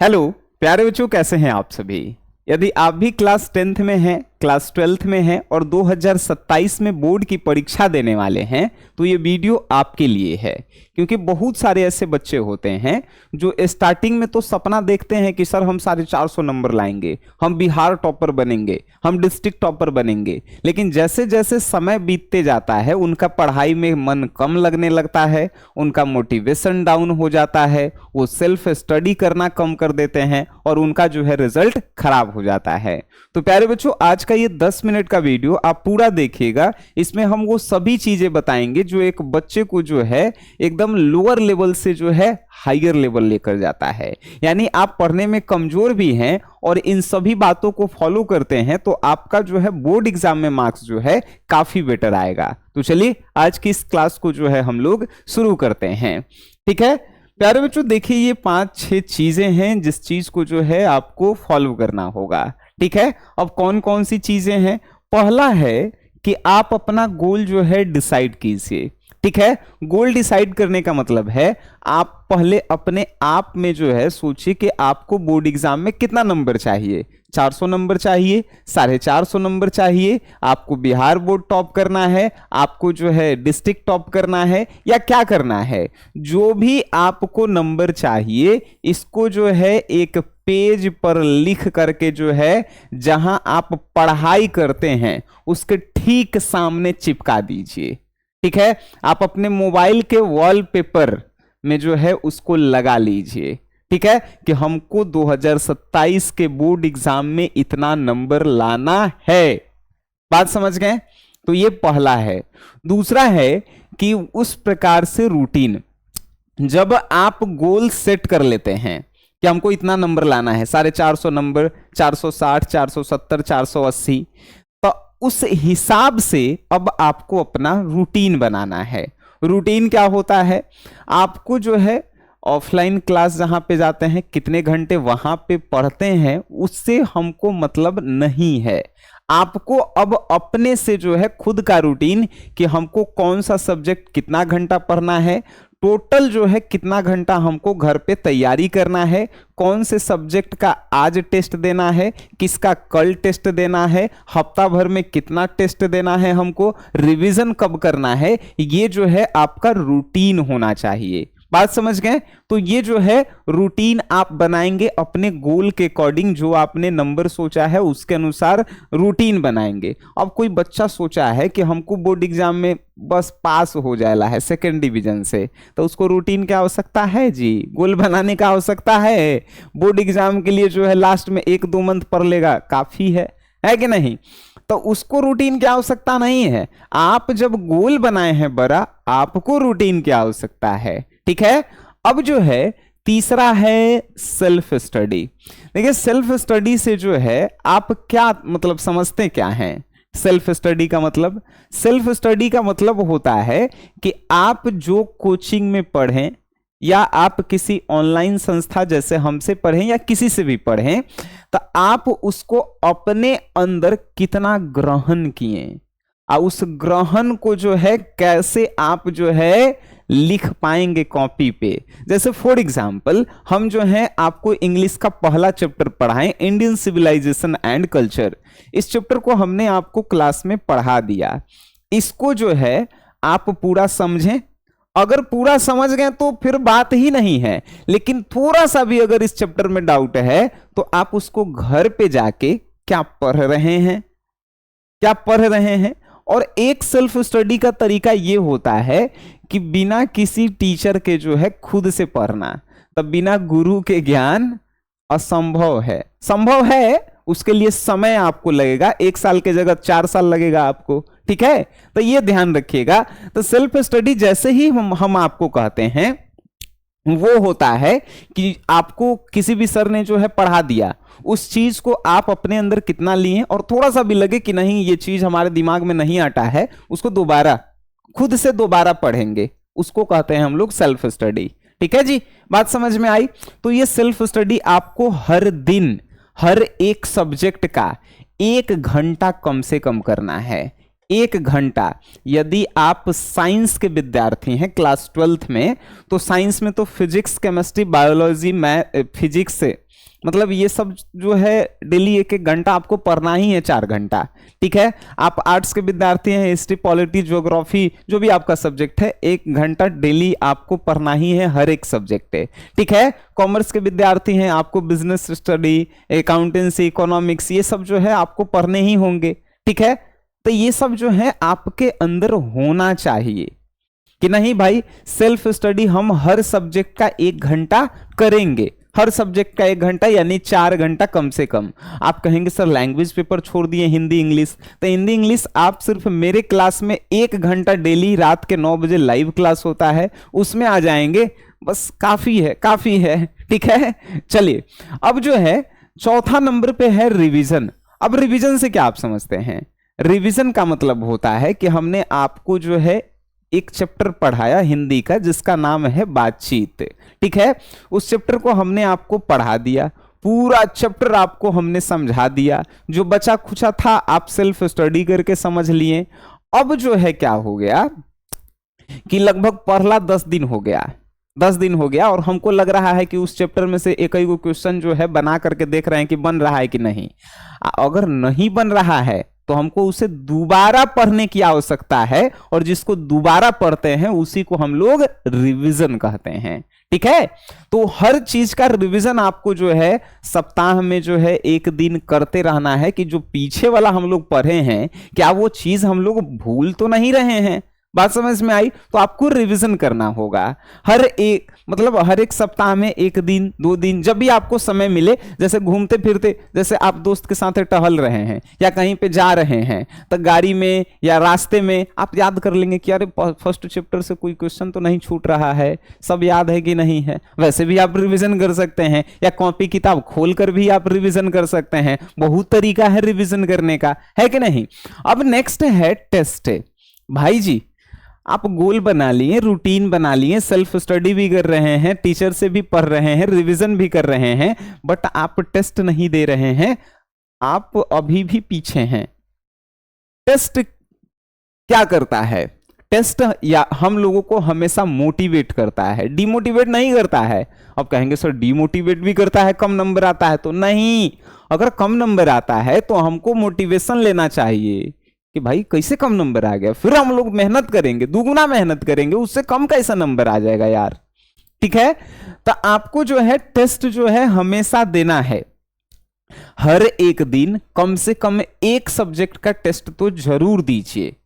Hello प्यारे बच्चों, कैसे हैं आप सभी। यदि आप भी क्लास 10th में हैं, क्लास 12th में हैं और 2027 में बोर्ड की परीक्षा देने वाले हैं तो ये वीडियो आपके लिए है। क्योंकि बहुत सारे ऐसे बच्चे होते हैं जो स्टार्टिंग में तो सपना देखते हैं कि सर हम 450 नंबर लाएंगे, हम बिहार टॉपर बनेंगे, हम डिस्ट्रिक्ट टॉपर बनेंगे। लेकिन जैसे जैसे समय बीतते जाता है उनका पढ़ाई में मन कम लगने लगता है, उनका मोटिवेशन डाउन हो जाता है, वो सेल्फ स्टडी करना कम कर देते हैं और उनका जो है रिजल्ट खराब हो जाता है। तो प्यारे बच्चों, आज का ये 10 मिनट का वीडियो आप पूरा देखिएगा। इसमें हम वो सभी चीजें बताएंगे जो एक बच्चे को जो है एकदम लोअर लेवल से जो है हायर लेवल लेकर जाता है। यानी आप पढ़ने में कमजोर भी हैं और इन सभी बातों को फॉलो करते हैं तो आपका जो है बोर्ड एग्जाम में मार्क्स जो है काफी बेटर आएगा। तो चलिए आज की इस क्लास को जो है हम लोग शुरू करते हैं। ठीक है प्यारे बच्चों, देखिए ये 5-6 चीजें हैं जिस चीज को जो है आपको फॉलो करना होगा। ठीक है, अब कौन कौन सी चीजें हैं। पहला है कि आप अपना गोल जो है डिसाइड कीजिए। ठीक है, गोल डिसाइड करने का मतलब है आप पहले अपने आप में जो है सोचिए कि आपको बोर्ड एग्जाम में कितना नंबर चाहिए। 400 नंबर चाहिए, 450 नंबर चाहिए, आपको बिहार बोर्ड टॉप करना है, आपको जो है डिस्ट्रिक्ट टॉप करना है, या क्या करना है। जो भी आपको नंबर चाहिए इसको जो है एक पेज पर लिख करके जो है जहां आप पढ़ाई करते हैं उसके ठीक सामने चिपका दीजिए। ठीक है, आप अपने मोबाइल के वॉलपेपर में जो है उसको लगा लीजिए। ठीक है, कि हमको 2027 के बोर्ड एग्जाम में इतना नंबर लाना है। बात समझ गए। तो ये पहला है। दूसरा है कि उस प्रकार से रूटीन, जब आप गोल सेट कर लेते हैं कि हमको इतना नंबर लाना है, 450 नंबर, 460, 470, 480, तो उस हिसाब से अब आपको अपना रूटीन बनाना है। रूटीन क्या होता है, आपको जो है ऑफलाइन क्लास जहां पे जाते हैं कितने घंटे वहां पे पढ़ते हैं उससे हमको मतलब नहीं है। आपको अब अपने से जो है खुद का रूटीन कि हमको कौन सा सब्जेक्ट कितना घंटा पढ़ना है, टोटल जो है कितना घंटा हमको घर पे तैयारी करना है, कौन से सब्जेक्ट का आज टेस्ट देना है, किसका कल टेस्ट देना है, हफ्ता भर में कितना टेस्ट देना है, हमको रिवीजन कब करना है, ये जो है आपका रूटीन होना चाहिए। बात समझ गए। तो ये जो है रूटीन आप बनाएंगे अपने गोल के अकॉर्डिंग, जो आपने नंबर सोचा है उसके अनुसार रूटीन बनाएंगे। अब कोई बच्चा सोचा है कि हमको बोर्ड एग्जाम में बस पास हो जाएगा है 2nd डिवीजन से, तो उसको रूटीन की आवश्यकता है जी, गोल बनाने का आवश्यकता है। बोर्ड एग्जाम के लिए जो है लास्ट में 1-2 मंथ पढ़ लेगा काफी है कि नहीं। तो उसको रूटीन की आवश्यकता नहीं है। आप जब गोल बनाए हैं बड़ा, आपको रूटीन की आवश्यकता है। ठीक है, अब जो है तीसरा है सेल्फ स्टडी। देखिए सेल्फ स्टडी से जो है आप क्या मतलब समझते क्या हैं। सेल्फ स्टडी का मतलब, सेल्फ स्टडी का मतलब होता है कि आप जो कोचिंग में पढ़ें या आप किसी ऑनलाइन संस्था जैसे हमसे पढ़ें या किसी से भी पढ़ें, तो आप उसको अपने अंदर कितना ग्रहण किए और उस ग्रहण को जो है कैसे आप जो है लिख पाएंगे कॉपी पे। जैसे फॉर एग्जाम्पल हम जो है आपको इंग्लिश का पहला चैप्टर पढ़ाएं, इंडियन सिविलाइजेशन एंड कल्चर। इस चैप्टर को हमने आपको क्लास में पढ़ा दिया। इसको जो है आप पूरा समझें। अगर पूरा समझ गए तो फिर बात ही नहीं है, लेकिन थोड़ा सा भी अगर इस चैप्टर में डाउट है तो आप उसको घर पे जाके क्या पढ़ रहे हैं, क्या पढ़ रहे हैं। और एक सेल्फ स्टडी का तरीका ये होता है कि बिना किसी टीचर के जो है खुद से पढ़ना, तब बिना गुरु के ज्ञान असंभव है। संभव है, उसके लिए समय आपको लगेगा, 1 साल के जगह 4 साल लगेगा आपको। ठीक है, तो ये ध्यान रखिएगा। तो सेल्फ स्टडी जैसे ही हम आपको कहते हैं वो होता है कि आपको किसी भी सर ने जो है पढ़ा दिया, उस चीज को आप अपने अंदर कितना लिए और थोड़ा सा भी लगे कि नहीं ये चीज हमारे दिमाग में नहीं आता है, उसको दोबारा खुद से दोबारा पढ़ेंगे, उसको कहते हैं हम लोग सेल्फ स्टडी। ठीक है जी, बात समझ में आई। तो ये सेल्फ स्टडी आपको हर दिन हर एक सब्जेक्ट का 1 घंटा कम से कम करना है। 1 घंटा। यदि आप साइंस के विद्यार्थी हैं क्लास 12th में, तो साइंस में तो फिजिक्स, केमिस्ट्री, बायोलॉजी, फिजिक्स से मतलब ये सब जो है डेली एक एक घंटा आपको पढ़ना ही है, 4 घंटा। ठीक है, आप आर्ट्स के विद्यार्थी हैं, हिस्ट्री, पॉलिटी, ज्योग्राफी, जो भी आपका सब्जेक्ट है, 1 घंटा डेली आपको पढ़ना ही है, हर एक सब्जेक्ट है। ठीक है, कॉमर्स के विद्यार्थी हैं, आपको बिजनेस स्टडी, अकाउंटेंसी, इकोनॉमिक्स, ये सब जो है आपको पढ़ने ही होंगे। ठीक है, तो ये सब जो है आपके अंदर होना चाहिए कि नहीं भाई, सेल्फ स्टडी हम हर सब्जेक्ट का 1 घंटा करेंगे, हर सब्जेक्ट का 1 घंटा, यानी 4 घंटा कम से कम। आप कहेंगे सर लैंग्वेज पेपर छोड़ दिए, हिंदी इंग्लिश, तो हिंदी इंग्लिश आप सिर्फ मेरे क्लास में 1 घंटा डेली रात के 9 बजे लाइव क्लास होता है, उसमें आ जाएंगे, बस काफी है, काफी है। ठीक है, चलिए अब जो है चौथा नंबर पे है रिवीजन। अब रिवीजन से क्या आप समझते हैं? रिवीजन का मतलब होता है कि हमने आपको जो है एक चैप्टर पढ़ाया हिंदी का जिसका नाम है बातचीत। ठीक है, उस चैप्टर को हमने आपको पढ़ा दिया, पूरा चैप्टर आपको हमने समझा दिया, जो बचा खुचा था आप सेल्फ स्टडी करके समझ लिए। अब जो है क्या हो गया कि लगभग पढ़ला 10 दिन हो गया, 10 दिन हो गया, और हमको लग रहा है कि उस चैप्टर में से एक ही क्वेश्चन जो है बना करके देख रहे हैं कि बन रहा है कि नहीं। अगर नहीं बन रहा है तो हमको उसे दोबारा पढ़ने की आवश्यकता है, और जिसको दोबारा पढ़ते हैं उसी को हम लोग रिवीजन कहते हैं। ठीक है, तो हर चीज का रिवीजन आपको जो है सप्ताह में जो है 1 दिन करते रहना है कि जो पीछे वाला हम लोग पढ़े हैं क्या वो चीज हम लोग भूल तो नहीं रहे हैं। बात समझ में आई? तो आपको रिवीजन करना होगा हर एक, मतलब हर एक सप्ताह में 1 दिन 2 दिन, जब भी आपको समय मिले, जैसे घूमते फिरते, जैसे आप दोस्त के साथ टहल रहे हैं या कहीं पे जा रहे हैं, तो गाड़ी में या रास्ते में आप याद कर लेंगे कि अरे फर्स्ट चैप्टर से कोई क्वेश्चन तो नहीं छूट रहा है, सब याद है कि नहीं है। वैसे भी आप रिविजन कर सकते हैं, या कॉपी किताब खोल कर भी आप रिविजन कर सकते हैं। बहुत तरीका है रिविजन करने का, है कि नहीं? अब नेक्स्ट है टेस्ट। भाई जी आप गोल बना लिए, रूटीन बना लिए, सेल्फ स्टडी भी कर रहे हैं, टीचर से भी पढ़ रहे हैं, रिवीजन भी कर रहे हैं, बट आप टेस्ट नहीं दे रहे हैं, आप अभी भी पीछे हैं। टेस्ट क्या करता है? टेस्ट या हम लोगों को हमेशा मोटिवेट करता है, डिमोटिवेट नहीं करता है। अब कहेंगे सर डिमोटिवेट भी करता है, कम नंबर आता है तो? नहीं, अगर कम नंबर आता है तो हमको मोटिवेशन लेना चाहिए कि भाई कैसे कम नंबर आ गया, फिर हम लोग मेहनत करेंगे, दुगुना मेहनत करेंगे, उससे कम कैसा नंबर आ जाएगा यार। ठीक है, तो आपको जो है टेस्ट जो है हमेशा देना है, हर एक दिन कम से कम 1 सब्जेक्ट का टेस्ट तो जरूर दीजिए।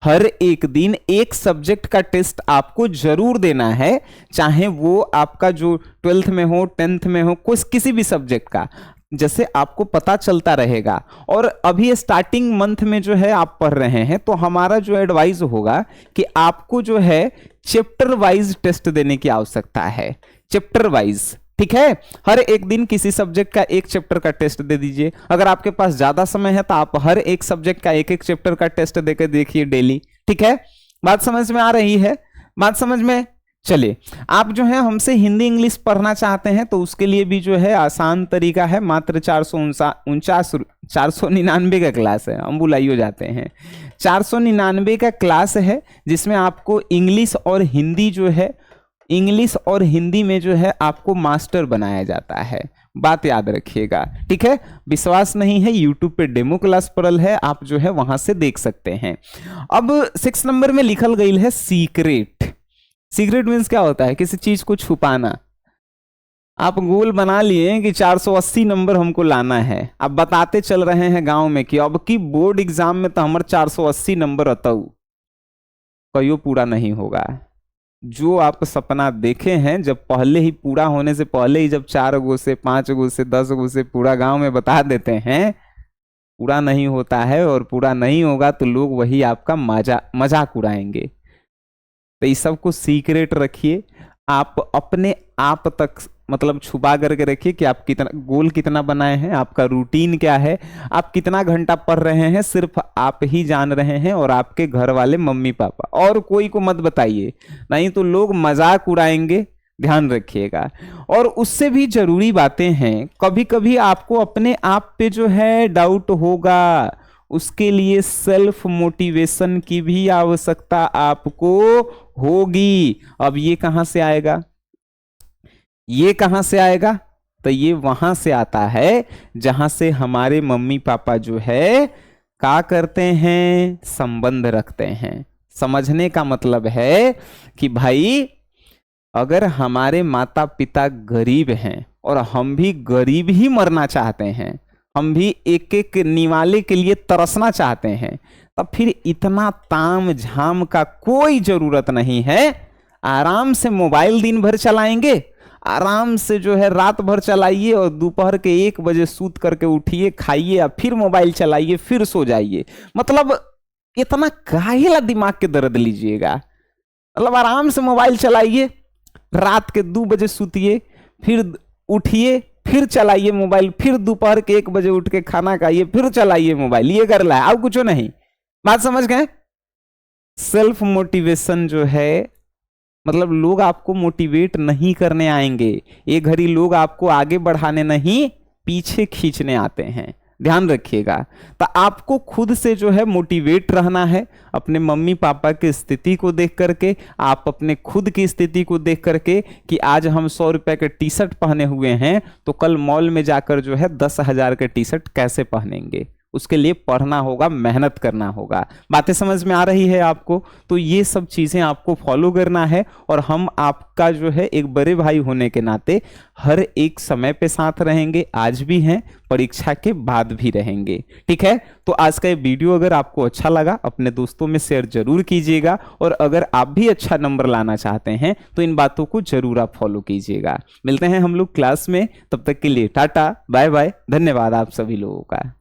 हर एक दिन 1 सब्जेक्ट का टेस्ट आपको जरूर देना है, चाहे वो आपका जो 12th में हो, 10th में हो, किसी भी सब्जेक्ट का, जैसे आपको पता चलता रहेगा। और अभी स्टार्टिंग मंथ में जो है आप पढ़ रहे हैं, तो हमारा जो एडवाइस होगा कि आपको जो है चैप्टर वाइज टेस्ट देने की आवश्यकता है, चैप्टर वाइज। ठीक है, हर एक दिन किसी सब्जेक्ट का 1 चैप्टर का टेस्ट दे दीजिए। अगर आपके पास ज्यादा समय है तो आप हर एक सब्जेक्ट का 1-1 चैप्टर का टेस्ट देकर देखिए डेली। ठीक है, बात समझ में आ रही है? बात समझ में? चलिए, आप जो है हमसे हिंदी इंग्लिश पढ़ना चाहते हैं तो उसके लिए भी जो है आसान तरीका है, मात्र 499 का क्लास है, हम बुलाई हो जाते हैं। 499 का क्लास है जिसमें आपको इंग्लिश और हिंदी जो है, इंग्लिश और हिंदी में जो है आपको मास्टर बनाया जाता है। बात याद रखिएगा। ठीक है, विश्वास नहीं है यूट्यूब पे डेमो क्लास पड़ल है, आप जो है वहां से देख सकते हैं। अब 6 नंबर में लिखल गई है सीक्रेट। सीक्रेट मीन्स क्या होता है? किसी चीज को छुपाना। आप गोल बना लिए कि 480 नंबर हमको लाना है, आप बताते चल रहे हैं गांव में कि अब की बोर्ड एग्जाम में तो हमारे 480 नंबर अतऊ, कहियो पूरा नहीं होगा। जो आप सपना देखे हैं, जब पहले ही पूरा होने से पहले ही जब 4 गो से 5 गो से 10 गो से पूरा गांव में बता देते हैं, पूरा नहीं होता है। और पूरा नहीं होगा तो लोग वही आपका मजाक उड़ाएंगे। तो इस सब को सीक्रेट रखिए, आप अपने आप तक मतलब छुपा करके रखिए कि आप कितना गोल कितना बनाए हैं, आपका रूटीन क्या है, आप कितना घंटा पढ़ रहे हैं, सिर्फ आप ही जान रहे हैं और आपके घर वाले मम्मी पापा, और कोई को मत बताइए, नहीं तो लोग मजाक उड़ाएंगे, ध्यान रखिएगा। और उससे भी जरूरी बातें हैं, कभी कभी आपको अपने आप पे जो है डाउट होगा, उसके लिए सेल्फ मोटिवेशन की भी आवश्यकता आपको होगी। अब ये कहां से आएगा? ये कहां से आएगा? तो ये वहां से आता है जहां से हमारे मम्मी पापा जो है क्या करते हैं, संबंध रखते हैं। समझने का मतलब है कि भाई अगर हमारे माता पिता गरीब हैं और हम भी गरीब ही मरना चाहते हैं, हम भी एक एक निवाले के लिए तरसना चाहते हैं, तब फिर इतना ताम झाम का कोई जरूरत नहीं है। आराम से मोबाइल दिन भर चलाएंगे, आराम से जो है रात भर चलाइए और दोपहर के 1 बजे सूत करके उठिए, खाइए या फिर मोबाइल चलाइए, फिर सो जाइए। मतलब इतना काहेला दिमाग के दर्द लीजिएगा। मतलब आराम से मोबाइल चलाइए, रात के 2 बजे सूतिए, फिर उठिए, फिर चलाइए मोबाइल, फिर दोपहर के 1 बजे उठ के खाना खाइए, फिर चलाइए मोबाइल। ये कर ला, अब कुछ नहीं। बात समझ गए? सेल्फ मोटिवेशन जो है, मतलब लोग आपको मोटिवेट नहीं करने आएंगे, ये घड़ी लोग आपको आगे बढ़ाने नहीं पीछे खींचने आते हैं। ध्यान रखिएगा। तो आपको खुद से जो है मोटिवेट रहना है, अपने मम्मी पापा की स्थिति को देख करके, आप अपने खुद की स्थिति को देख करके कि आज हम 100 रुपए के टी शर्ट पहने हुए हैं तो कल मॉल में जाकर जो है 10,000 के टी शर्ट कैसे पहनेंगे, उसके लिए पढ़ना होगा, मेहनत करना होगा। बातें समझ में आ रही है आपको? तो ये सब चीजें आपको फॉलो करना है और हम आपका जो है एक बड़े भाई होने के नाते हर एक समय पे साथ रहेंगे, आज भी हैं, परीक्षा के बाद भी रहेंगे। ठीक है? तो आज का ये वीडियो अगर आपको अच्छा लगा अपने दोस्तों में शेयर जरूर कीजिएगा, और अगर आप भी अच्छा नंबर लाना चाहते हैं तो इन बातों को जरूर आप फॉलो कीजिएगा। मिलते हैं हम लोग क्लास में, तब तक के लिए टाटा बाय बाय, धन्यवाद आप सभी लोगों का।